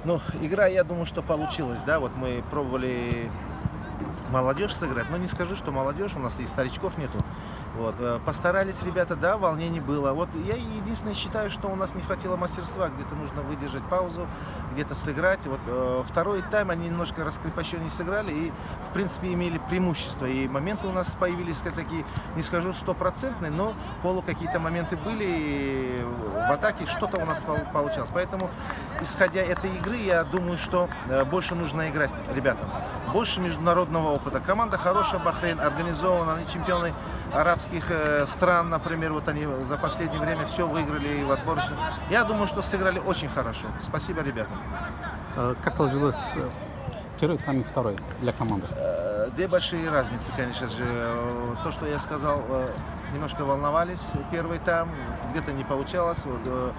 Ну, игра, я думаю, что получилась, да, вот мы пробовали молодежь сыграть, но не скажу, что молодежь, у нас и старичков нету. Вот, постарались ребята, да, волнений было. Вот я единственное считаю, что у нас не хватило мастерства, где-то нужно выдержать паузу, где-то сыграть. Вот второй тайм они немножко раскрепощеннее сыграли и, в принципе, имели преимущество. И моменты у нас появились такие, не скажу стопроцентные, но какие-то моменты были и в атаке, что-то у нас получалось. Поэтому, исходя этой игры, я думаю, что больше нужно играть ребятам. Больше международного опыта. Команда хорошая, Бахрейн, организована, они чемпионы арабских стран, например, вот они за последнее время все выиграли и в отборочном. Я думаю, что сыграли очень хорошо. Спасибо ребятам. Как сложилось первый тайм и второй для команды? Две большие разницы, конечно же. То, что я сказал, немножко волновались первый тайм, где-то не получалось. Вот,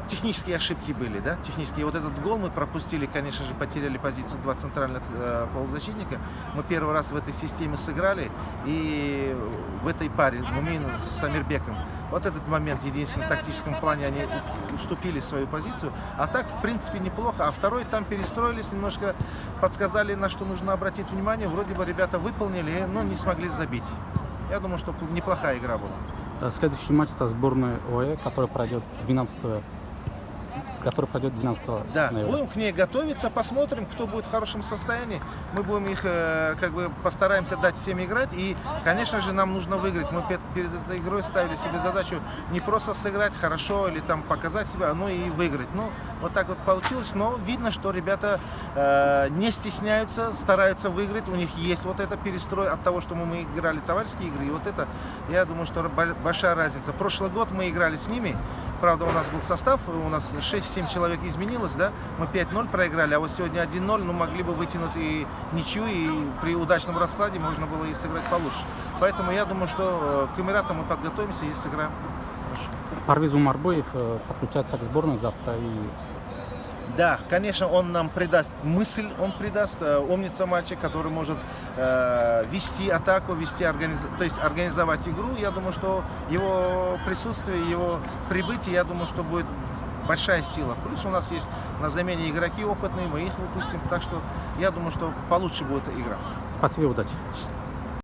технические ошибки были, да, технические. Вот этот гол мы пропустили, конечно же, потеряли позицию два центральных полузащитника. Мы первый раз в этой системе сыграли, и в этой паре Мумин с Амирбеком. Вот этот момент, единственный в тактическом плане, они уступили свою позицию. А так, в принципе, неплохо. А второй там перестроились, немножко подсказали, на что нужно обратить внимание. Вроде бы ребята выполнили, но не смогли забить. Я думаю, что неплохая игра была. Следующий матч со сборной ОЭ, который пройдет 12 Да, ноября. будем к ней готовиться, посмотрим, кто будет в хорошем состоянии. Мы будем их, постараемся дать всем играть. И, конечно же, нам нужно выиграть. Мы перед этой игрой ставили себе задачу не просто сыграть хорошо или там показать себя, но и выиграть. Ну, вот так вот получилось. Но видно, что ребята не стесняются, стараются выиграть. У них есть вот это перестрой от того, что мы играли товарищеские игры. И вот это, я думаю, что большая разница. Прошлый год мы играли с ними. Правда, у нас был состав, у нас 6-7 человек изменилось, да, мы 5-0 проиграли, а вот сегодня 1-0, ну, могли бы вытянуть и ничью, и при удачном раскладе можно было и сыграть получше. Поэтому я думаю, что к Эмиратам мы подготовимся и сыграем хорошо. Парвиз Умарбоев подключается к сборной завтра и... Да, конечно, он нам придаст мысль, он придаст, умница мальчик, который может вести атаку, то есть организовать игру. Я думаю, что его присутствие, его прибытие, я думаю, что будет большая сила. Плюс у нас есть на замене игроки опытные, мы их выпустим, так что я думаю, что получше будет игра. Спасибо и удачи.